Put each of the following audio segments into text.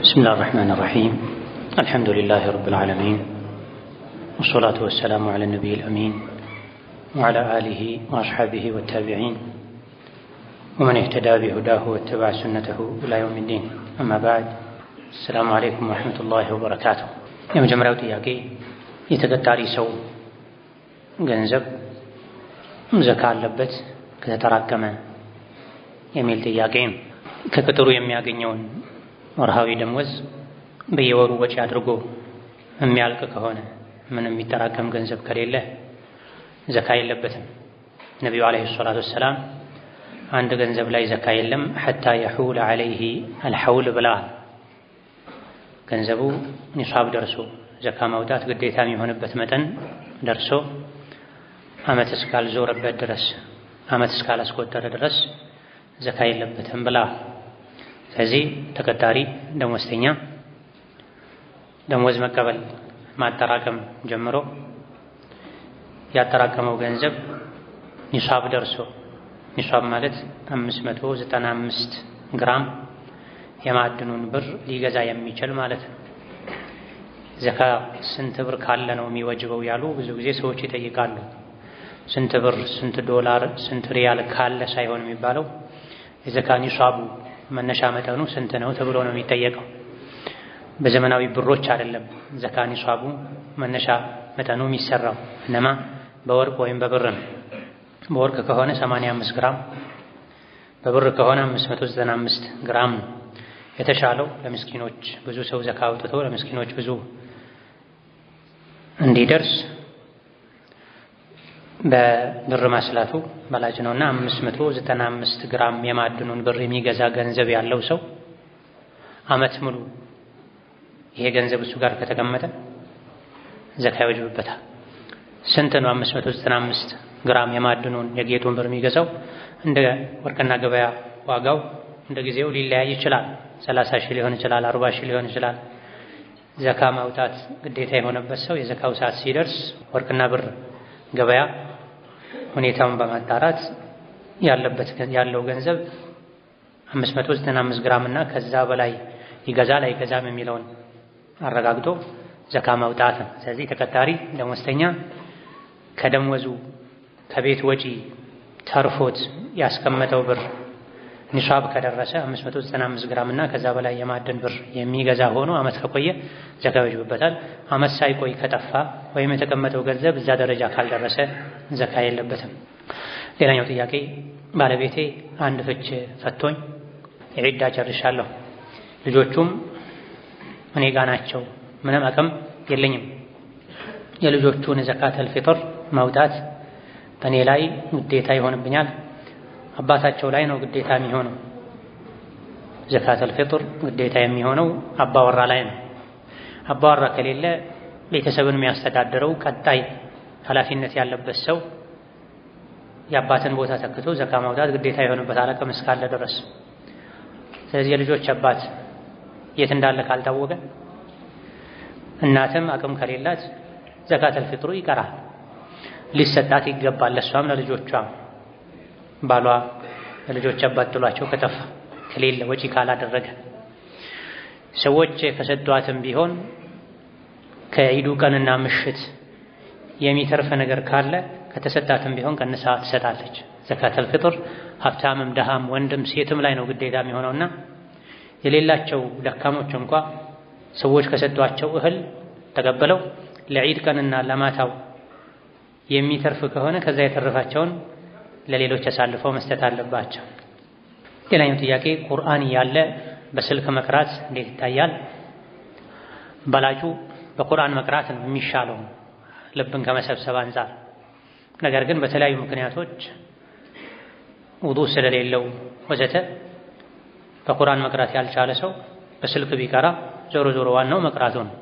بسم الله الرحمن الرحيم الحمد لله رب العالمين والصلاة والسلام على النبي الأمين وعلى آله وأصحابه والتابعين ومن اهتدى بهداه واتبع سنته إلى يوم الدين أما بعد السلام عليكم ورحمة الله وبركاته يوم جمرة وتياكي يتقطاري سو ገንዘብ ዘካ አለበት ከተጠራቀመ የሚል ጥያቄ ነው። ከቅጥሩ የሚያገኘውን ወርሃዊ ደመወዝ በየወሩ ወጪ አድርጎ የሚያልቅ ከሆነ ምንም የሚጠራቀም ገንዘብ ከሌለ ዘካ የለበትም። ነብዩ አለይሂ ሰላቱ ወሰላም አንድ ገንዘብ ላይ ዘካ የለም حتى يحول عليه الحول ብላ ገንዘቡ ኒሳብ ደርሶ ዘካ ማውጣት ግዴታ የሚሆንበት መጠን ደርሶ ዓመት እስካልዞረበት ድረስ ዓመት እስካላስቆጠረ ድረስ ዘካ የለበትም ብላ። ስለዚህ ተቀጣሪ ደመወዝተኛ ደመወዝ መቀበል ማጠራቀም ጀምሮ ያጠራቀመው ገንዘብ ኒሳብ ደርሶ ኒሳብ ማለት 595 ግራም የማዕድኑን ብር ሊገዛ የሚችል ማለት ነው። ዘካ ስንት ብር ካለ ነው የሚወጅበው ያሉ ብዙ ጊዜ ሰዎች ይጠይቃሉ። ስንት ብር፣ ስንት ዶላር፣ ስንት ሪያል ካለ ሳይሆን የሚባለው የዘካ ኒሳቡ መነሻ መጠኑ ስንት ነው ተብሎ ነው የሚጠየቀው። በዘመናዊ ብሮች አይደለም ዘካ ኒሳቡ መነሻ መጠኑ የሚሰራው እነማ በወርቅ ወይም በብር ነው። በወርቅ ከሆነ 85 ግራም፣ በብር ከሆነ 595 ግራም ነው። የተሻለው ለምስኪኖች ብዙ ሰው ዘካ አውጥቶ ለምስኪኖች ብዙ እንዲደርስ በብር ማስላቱ በላጭ ነውና 595 ግራም የማዕድኑን ብር የሚገዛ ገንዘብ ያለው ሰው ዓመት ሙሉ ይሄ ገንዘብ እሱ ጋር ከተቀመጠ ዘካ ይወጅብበታል። ስንት ነው 595 ግራም የማዕድኑን የጌጡን ብር የሚገዛው? እንደ ወርቅና ገበያ ዋጋው እንደ ጊዜው ሊለያይ ይችላል። 30 ሺህ ሊሆን ይችላል፣ 40 ሺህ ሊሆን ይችላል። ዘካ ማውጣት ግዴታ የሆነበት ሰው የዘካው ሰዓት ሲደርስ ወርቅና ብር ገበያ ሁኔታውን በማጣራት ያለው ገንዘብ 595 ግራም እና ከዛ በላይ ይገዛል አይገዛም የሚለውን አረጋግጦ ዘካ ማውጣት ነው። ስለዚህ ተቀጣሪ ደመወዝተኛ ከደመወዙ ከቤት ወጪ ተርፎት ያስቀመጠው ብር ኒሳብ ከደረሰ 595 ግራም እና ከዛ በላይ የማዕድን ብር የሚገዛ ሆኖ ዓመት ከቆየ ዘካ ይወጅብበታል። ዓመት ሳይቆይ ከጠፋ ወይም የተቀመጠው ገንዘብ እዛ ደረጃ ካልደረሰ ዘካ የለበትም። ሌላኛው ጥያቄ ባለቤቴ አንድ ፍች ፈቶኝ ዒዳ ጨርሻለሁ፣ ልጆቹም እኔ ጋ ናቸው፣ ምንም አቅም የለኝም። የልጆቹን ዘካተል ፊጥር ማውጣት በእኔ ላይ ግዴታ ይሆንብኛል? አባታቸው ላይ ነው ግዴታ የሚሆነው። ዘካተል ፊጥር ግዴታ የሚሆነው አባወራ ላይ ነው። አባወራ ከሌለ ቤተሰብን የሚያስተዳድረው ቀጣይ ኃላፊነት ያለበት ሰው የአባትን ቦታ ተክቶ ዘካ ማውጣት ግዴታ የሆነበታል አቅም እስካለ ድረስ። ስለዚህ የልጆች አባት የት እንዳለ ካልታወቀ እናትም አቅም ከሌላት ዘካተል ፊጥሩ ይቀራል። ሊሰጣት ይገባል ለሷም ለልጆቿም። ባሏ ለልጆች አባት ጥሏቸው ከጠፋ ከሌለ ወጪ ካላደረገ ሰዎች ከሰጧትም ቢሆን ከዒዱ ቀንና ምሽት የሚተርፍ ነገር ካለ ከተሰጣትም ቢሆን ቀንሳ ትሰጣለች። ዘካተል ፊጥር ሀብታምም ደሃም ወንድም ሴትም ላይ ነው ግዴታ የሚሆነውና የሌላቸው ደካሞች እንኳ ሰዎች ከሰጧቸው እህል ተቀበለው ለዒድ ቀንና ለማታው የሚተርፍ ከሆነ ከዛ የተረፋቸውን ለሌሎች አሳልፈው መስጠት አለባቸው። ሌላኛው ጥያቄ ቁርአን ያለ በስልክ መቅራት እንዴት ይታያል? በላጩ በቁርአን መቅራት ነው የሚሻለው ልብን ከመሰብሰብ አንፃር። ነገር ግን በተለያዩ ምክንያቶች ውዱእ ስለሌለው ወዘተ በቁርአን መቅራት ያልቻለ ሰው በስልክ ቢቀራ ዞሮ ዞሮ ዋናው መቅራቱ ነው።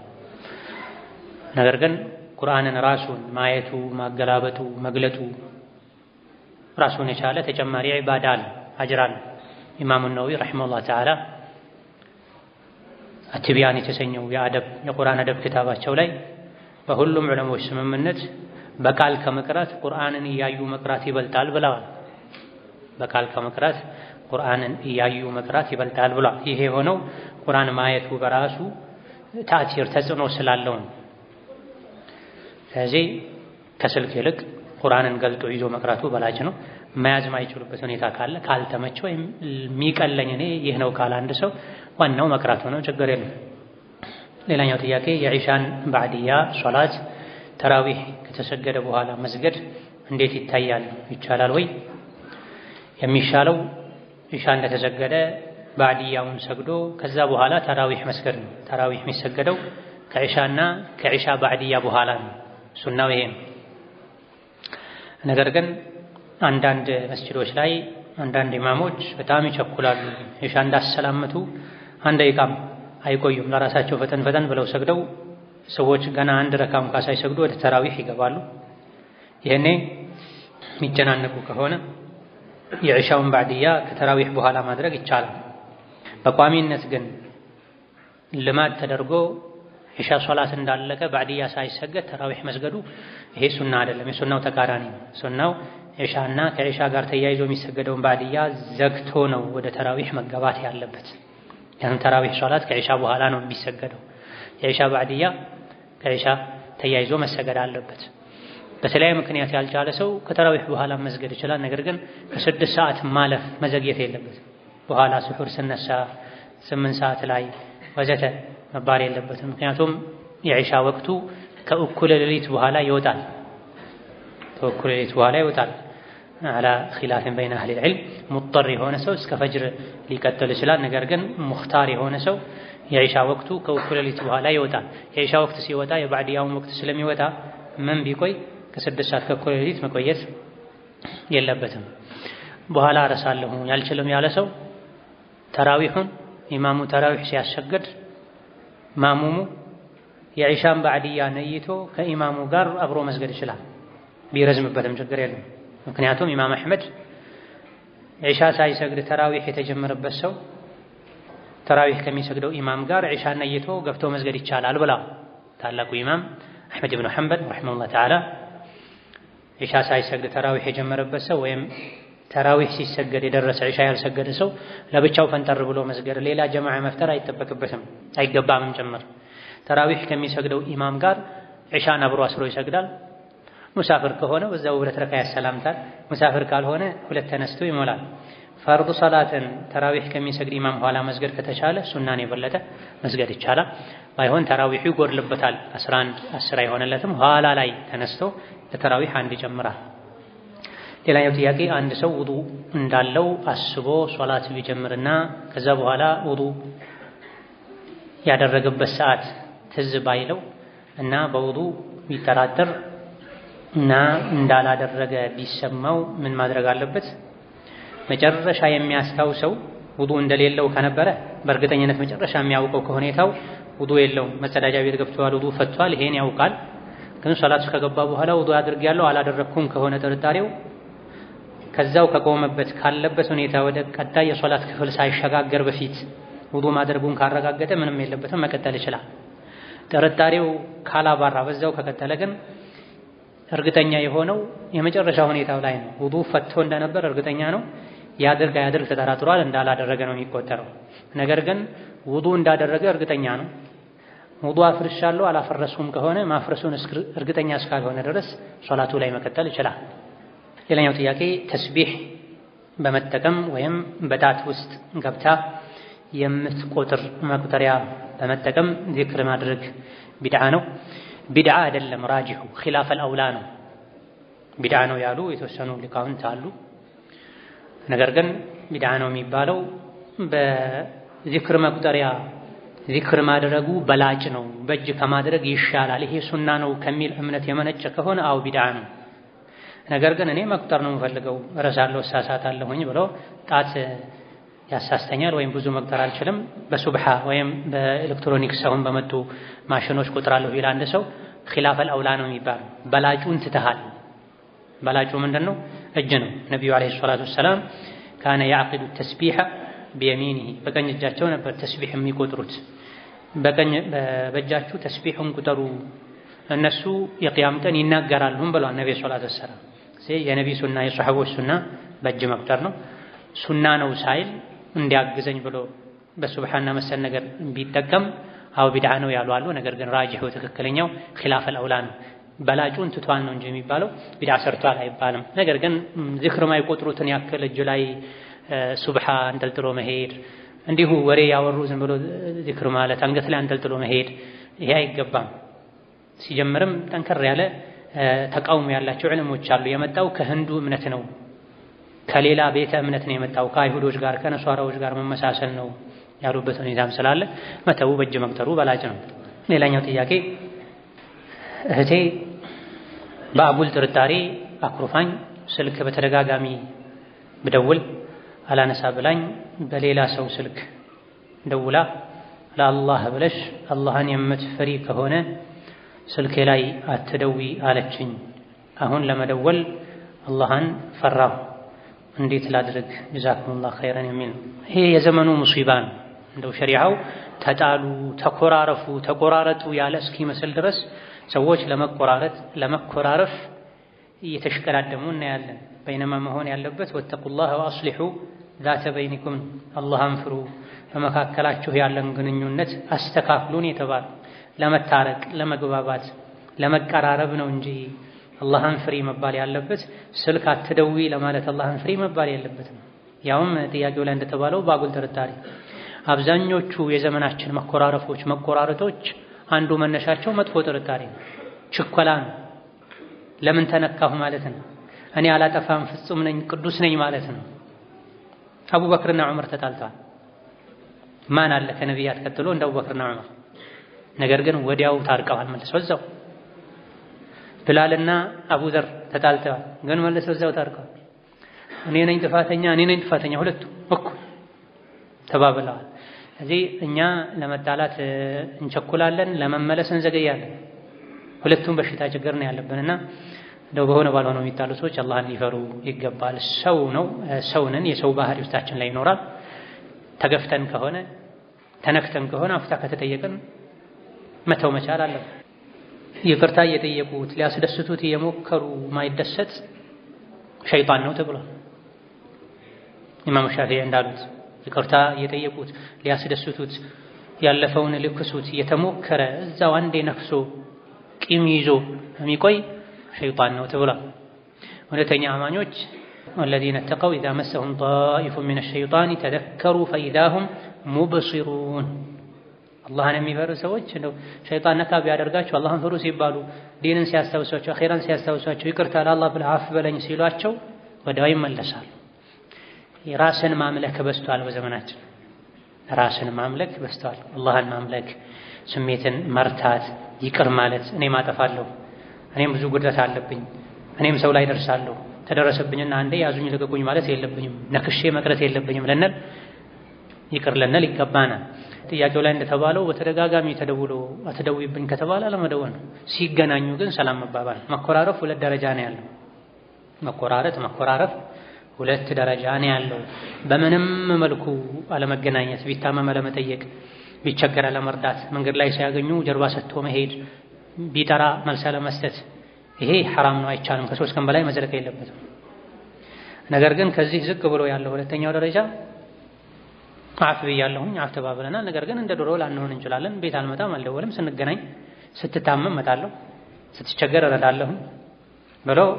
ነገር ግን ቁርአንን ራሱን ማየቱ፣ ማገላበጡ፣ መግለጡ ራሱን የቻለ ተጨማሪ ዒባዳ አለ፣ አጅር አለ። ኢማሙ ነወዊ ረሒመሁላህ ተዓላ አትቢያን የተሰኘው የቁርአን አደብ ክታባቸው ላይ በሁሉም ዑለሞች ስምምነት በቃል ከመቅራት ቁርአንን እያዩ መቅራት ይበልጣል ብለዋል። በቃል ከመቅራት ቁርአንን እያዩ መቅራት ይበልጣል ብሏል። ይሄ የሆነው ቁርአን ማየቱ በራሱ ተአሲር ተጽዕኖ ስላለው ነው። ስለዚህ ከስልክ ይልቅ ቁርአንን ገልጦ ይዞ መቅራቱ በላጭ ነው። መያዝ ማይችሉበት ሁኔታ ካለ ካልተመቸው ወይም የሚቀለኝ እኔ ይህ ነው ካለ አንድ ሰው ዋናው መቅራቱ ነው፣ ችግር የለም። ሌላኛው ጥያቄ የኢሻን ባዕድያ ሶላት ተራዊህ ከተሰገደ በኋላ መስገድ እንዴት ይታያል? ይቻላል ወይ? የሚሻለው ኢሻ እንደተሰገደ ባዕድያውን ሰግዶ ከዛ በኋላ ተራዊህ መስገድ ነው። ተራዊህ የሚሰገደው ከኢሻና ከኢሻ ባዕድያ በኋላ ነው። ሱናው ይሄ ነው። ነገር ግን አንዳንድ መስጂዶች ላይ አንዳንድ ኢማሞች በጣም ይቸኩላሉ። ኢሻ እንዳሰላመቱ አንድ ደቂቃም አይቆዩም። ለራሳቸው ፈጠን ፈጠን ብለው ሰግደው ሰዎች ገና አንድ ረካ እንኳ ሳይሰግዱ ወደ ተራዊህ ይገባሉ። ይሄኔ የሚጨናነቁ ከሆነ የኢሻውን ባዕድያ ከተራዊህ በኋላ ማድረግ ይቻላል። በቋሚነት ግን ልማድ ተደርጎ ኢሻ ሶላት እንዳለቀ ባዕድያ ሳይሰገድ ተራዊህ መስገዱ ይሄ ሱና አይደለም። የሱናው ተቃራኒ ነው። ሱናው ኢሻና ከኢሻ ጋር ተያይዞ የሚሰገደውን ባዕድያ ዘግቶ ነው ወደ ተራዊህ መገባት ያለበት። ያን ተራዊህ ሶላት ከኢሻ በኋላ ነው የሚሰገደው። የኢሻ ባዕድያ ከኢሻ ተያይዞ መሰገድ አለበት። በተለያየ ምክንያት ያልቻለ ሰው ከተራዊህ በኋላ መስገድ ይችላል። ነገር ግን ከ6 ሰዓት ማለፍ መዘግየት የለበትም። በኋላ ስሑር ስነሳ 8 ሰዓት ላይ ወዘተ መባል የለበትም። ምክንያቱም የኢሻ ወቅቱ ከእኩለ ሌሊት በኋላ ይወጣል። ከእኩለ ሌሊት በኋላ ይወጣል። አላ ኺላፍን በይነ አህሊ ልዕልም ሙጠር የሆነ ሰው እስከ ፈጅር ሊቀጥል ይችላል። ነገር ግን ሙኽታር የሆነ ሰው የኢሻ ወቅቱ ከእኩለ ሌሊት በኋላ ይወጣል። የኢሻ ወቅት ሲወጣ የባዕድያውን ወቅት ስለሚወጣ ምን ቢቆይ ከ6 ሰዓት ከእኩለ ሌሊት መቆየት የለበትም። በኋላ እረሳለሁ ያልችልም ያለ ሰው ተራዊሑን ኢማሙ ተራዊሕ ሲያሰግድ ማሙሙ የኢሻን ባዕድያ ነይቶ ከኢማሙ ጋር አብሮ መስገድ ይችላል። ቢረዝምበትም ችግር የለም። ምክንያቱም ኢማም አሕመድ ኢሻ ሳይሰግድ ተራዊሕ የተጀመረበት ሰው ተራዊሕ ከሚሰግደው ኢማም ጋር ኢሻን ነይቶ ገብቶ መስገድ ይቻላል ብላ ታላቁ ኢማም አሕመድ ብኑ ሐንበል ረሒመሁላህ ተዓላ ኢሻ ሳይሰግድ ተራዊሕ የጀመረበት ሰው ወይም ተራዊሕ ሲሰገድ የደረሰ ኢሻ ያልሰገደ ሰው ለብቻው ፈንጠር ብሎ መስገድ ሌላ ጀማዓ መፍጠር አይጠበቅበትም አይገባምም ጭምር። ተራዊሕ ከሚሰግደው ኢማም ጋር ኢሻን አብሮ አስሮ ይሰግዳል። ሙሳፍር ከሆነ በዛው 2 ረካ ያሰላምታል። ሙሳፍር ካልሆነ 2 ተነስቶ ይሞላል። ፈርዱ ሰላትን ተራዊሕ ከሚሰግድ ኢማም ኋላ መስገድ ከተቻለ ሱናን የበለጠ መስገድ ይቻላል። ባይሆን ተራዊሑ ይጎድልበታል። 11 10 አይሆንለትም። ኋላ ላይ ተነስቶ ለተራዊሕ አንድ ይጨምራል። ሌላኛው ጥያቄ አንድ ሰው ውዱእ እንዳለው አስቦ ሶላት ቢጀምርና ከዛ በኋላ ውዱእ ያደረገበት ሰዓት ትዝ ባይለው እና በውዱእ ቢጠራጠር እና እንዳላደረገ ቢሰማው ምን ማድረግ አለበት? መጨረሻ የሚያስታውሰው ውዱእ እንደሌለው ከነበረ በእርግጠኝነት መጨረሻ የሚያውቀው ከሁኔታው ውዱእ የለውም፣ መጸዳጃ ቤት ገብቷል፣ ውዱእ ፈቷል፣ ይሄን ያውቃል። ግን ሶላት ከገባ በኋላ ውዱእ አድርጌያለሁ አላደረኩም ከሆነ ጥርጣሬው ከዛው ከቆመበት ካለበት ሁኔታ ወደ ቀጣይ የሶላት ክፍል ሳይሸጋገር በፊት ውዱእ ማድረጉን ካረጋገጠ ምንም የለበትም፣ መቀጠል ይችላል። ጥርጣሬው ካላባራ በዛው ከቀጠለ ግን እርግጠኛ የሆነው የመጨረሻ ሁኔታው ላይ ነው። ውዱእ ፈቶ እንደነበር እርግጠኛ ነው። ያድርግ አያድርግ ተጠራጥሯል፣ እንዳላደረገ ነው የሚቆጠረው። ነገር ግን ውዱእ እንዳደረገ እርግጠኛ ነው። ውዱእ አፍርሻለሁ አላፈረስኩም ከሆነ ማፍረሱን እርግጠኛ እስካልሆነ ድረስ ሶላቱ ላይ መቀጠል ይችላል። ሌላኛው ጥያቄ ተስቢህ በመጠቀም ወይም በጣት ውስጥ ገብታ የምትቆጥር መቁጠሪያ በመጠቀም ዚክር ማድረግ ቢድዓ ነው? ቢድዓ አይደለም፣ ራጂሑ ኺላፈል አውላ ነው። ቢድዓ ነው ያሉ የተወሰኑ ሊቃውንት አሉ። ነገር ግን ቢድዓ ነው የሚባለው በዚክር መቁጠሪያ ዚክር ማድረጉ በላጭ ነው፣ በእጅ ከማድረግ ይሻላል፣ ይሄ ሱና ነው ከሚል እምነት የመነጨ ከሆነ አው ቢድዓ ነው። ነገር ግን እኔ መቁጠር ነው የምፈልገው እረሳለሁ እሳሳታለሁኝ ብሎ ጣት ያሳስተኛል ወይም ብዙ መቁጠር አልችልም በሱብሓ ወይም በኤሌክትሮኒክስ አሁን በመጡ ማሽኖች ቁጥራለሁ ይላል አንድ ሰው ኺላፈል አውላ ነው የሚባለው። በላጩን ትተሃል። በላጩ ምንድነው? እጅ ነው። ነብዩ አለይሂ ሰላቱ ወሰላም ካነ ያዕቂዱ ተስቢሐ ቢየሚኒሂ በቀኝ እጃቸው ነበር ተስቢህ የሚቆጥሩት። በእጃችሁ ተስቢሑን ቁጠሩ እነሱ የቂያም ቀን ይናገራሉ ብለዋል ነብዩ ሰለላሁ ዐለይሂ ወሰለም። የነቢ ሱና የሰሐቦች ሱና በእጅ መቁጠር ነው። ሱና ነው ሳይል እንዲያግዘኝ ብሎ በሱብሃንና መሰል ነገር ቢጠቀም አው ቢድዓ ነው ያሉ አሉ። ነገር ግን ራጂሑ ትክክለኛው ኺላፍ አልአውላ ነው። በላጩን ትቷል ነው እንጂ የሚባለው ቢድዓ ሰርቷል አይባልም። ነገር ግን ዚክር ማይቆጥሩትን ያክል እጅ ላይ ሱብሃ አንጠልጥሎ መሄድ፣ እንዲሁ ወሬ ያወሩ ዝም ብሎ ዚክር ማለት አንገት ላይ አንጠልጥሎ መሄድ ይሄ አይገባም። ሲጀምርም ጠንከር ያለ ተቃውሞ ያላቸው ዕለሞች አሉ። የመጣው ከህንዱ እምነት ነው፣ ከሌላ ቤተ እምነት ነው የመጣው፣ ከአይሁዶች ጋር ከነሷራዎች ጋር መመሳሰል ነው ያሉበት ሁኔታም ስላለ መተው በእጅ መቅጠሩ በላጭ ነው። ሌላኛው ጥያቄ እህቴ በአጉል ጥርጣሬ አኩርፋኝ ስልክ በተደጋጋሚ ብደውል አላነሳ ብላኝ በሌላ ሰው ስልክ ደውላ ለአላህ ብለሽ አላህን የምትፈሪ ከሆነ ስልኬ ላይ አትደዊ አለችኝ። አሁን ለመደወል አላህን ፈራሁ፣ እንዴት ላድርግ? ጀዛኩሙላህ ኸይረን የሚል ይሄ የዘመኑ ሙሲባ ነው። እንደው ሸሪዓው ተጣሉ፣ ተኮራረፉ፣ ተቆራረጡ ያለ እስኪመስል ድረስ ሰዎች ለመኮራረፍ እየተሽቀዳደሙ እናያለን። በይነማ መሆን ያለበት ወተቁላህ ወአስሊሑ ዛተ በይኒኩም፣ አላህን ፍሩ፣ በመካከላችሁ ያለን ግንኙነት አስተካክሉን የተባለ ለመታረቅ፣ ለመግባባት፣ ለመቀራረብ ነው እንጂ አላህን ፍሪ መባል ያለበት ስልክ አትደዊ ለማለት አላህን ፍሪ መባል የለበትም። ያውም ጥያቄው ላይ እንደተባለው በአጉል ጥርጣሬ አብዛኞቹ የዘመናችን መኮራረፎች፣ መቆራረጦች አንዱ መነሻቸው መጥፎ ጥርጣሬ ነው፣ ችኮላ ነው። ለምን ተነካሁ ማለት ነው። እኔ አላጠፋም ፍጹም ነኝ ቅዱስ ነኝ ማለት ነው። አቡበክርና ዑመር ተጣልተዋል። ማን አለ ከነቢያት ቀጥሎ እንደ አቡበክርና ዑመር? ነገር ግን ወዲያው ታርቀዋል መልሰው እዛው። ብላልና አቡዘር ተጣልተዋል፣ ግን መልሰው እዛው ታርቀዋል። እኔ ነኝ ጥፋተኛ ሁለቱ እኩል ተባብለዋል። እዚህ እኛ ለመጣላት እንቸኩላለን፣ ለመመለስ እንዘገያለን። ሁለቱም በሽታ ችግር ነው ያለብንና እንደው በሆነ ባልሆነው የሚጣሉ ሰዎች አላህን ሊፈሩ ይገባል። ሰውንን የሰው ባህሪ ውስጣችን ላይ ይኖራል። ተገፍተን ከሆነ ተነክተን ከሆነ አፍታ ከተጠየቅን መተው መቻል አለብን። ይቅርታ እየጠየቁት ሊያስደስቱት እየሞከሩ ማይደሰት ሸይጣን ነው ተብሏል። ኢማም ሻፊዒ እንዳሉት ይቅርታ እየጠየቁት ሊያስደስቱት ያለፈውን ሊክሱት እየተሞከረ እዛው አንዴ ነክሶ ቂም ይዞ የሚቆይ ሸይጣን ነው ተብሏል። እውነተኛ አማኞች ወለዚነ ተቀው ኢዛ መሰሁም ጣኢፉ ሚነ ሸይጣን ተዘከሩ ፈኢዛ ሁም ሙብሲሩን። አላህን የሚፈሩ ሰዎች እንደው ሸይጣን ነካ ቢያደርጋቸው አላህን ፍሩ ሲባሉ ዲንን ሲያስታውሷቸው አኺራን ሲያስታውሷቸው ይቅርታ ለአላህ ብለህ አፍ በለኝ ሲሏቸው ወዲያው ይመለሳል። ራስን ማምለክ በዝቷል በዘመናችን። ራስን ማምለክ በዝቷል። አላህን ማምለክ፣ ስሜትን መርታት፣ ይቅር ማለት እኔም አጠፋለሁ፣ እኔም ብዙ ጉድለት አለብኝ፣ እኔም ሰው ላይ ደርሳለሁ፣ ተደረሰብኝና አንዴ ያዙኝ ልቀቁኝ ማለት የለብኝም፣ ነክሼ መቅረት የለብኝም ልንል ይቅር ልንል ይገባናል። ጥያቄው ላይ እንደተባለው በተደጋጋሚ ተደውሎ አትደውይብኝ ከተባለ አለመደወል ነው። ሲገናኙ ግን ሰላም መባባል። መኮራረፍ ሁለት ደረጃ ነው ያለው። መኮራረፍ ሁለት ደረጃ ነው ያለው። በምንም መልኩ አለመገናኘት፣ ቢታመም አለመጠየቅ፣ ቢቸገር አለመርዳት፣ መንገድ ላይ ሲያገኙ ጀርባ ሰጥቶ መሄድ፣ ቢጠራ መልስ አለመስጠት፣ ይሄ ሐራም ነው፣ አይቻልም። ከሶስት ቀን በላይ መዝለቅ የለበትም። ነገር ግን ከዚህ ዝቅ ብሎ ያለው ሁለተኛው ደረጃ አፍ ብያለሁኝ፣ አፍ ተባብለናል፣ ነገር ግን እንደ ድሮ ላንሆን እንችላለን። ቤት አልመጣም፣ አልደወልም፣ ስንገናኝ ስትታመም እመጣለሁ፣ ስትቸገር እረዳለሁ ብለው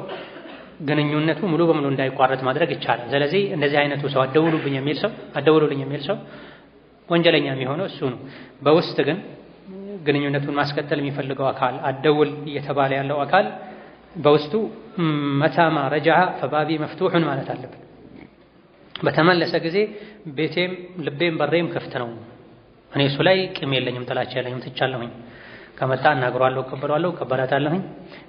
ግንኙነቱ ሙሉ በሙሉ እንዳይቋረጥ ማድረግ ይቻላል። ስለዚህ እንደዚህ አይነቱ ሰው አደውሉልኝ የሚል ሰው ወንጀለኛ የሚሆነው እሱ ነው። በውስጥ ግን ግንኙነቱን ማስቀጠል የሚፈልገው አካል አደውል እየተባለ ያለው አካል በውስጡ መታማ ረጃዓ ፈባቢ መፍቱሑን ማለት አለበት። በተመለሰ ጊዜ ቤቴም ልቤም በሬም ክፍት ነው፣ እኔ እሱ ላይ ቂም የለኝም፣ ጥላቻ የለኝም፣ ትቻለሁኝ፣ ከመጣ እናግሯለሁ፣ እቀበላታለሁኝ፣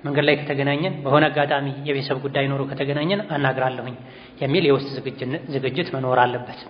መንገድ ላይ ከተገናኘን በሆነ አጋጣሚ የቤተሰብ ጉዳይ ኖሮ ከተገናኘን አናግራለሁኝ የሚል የውስጥ ዝግጅት መኖር አለበት።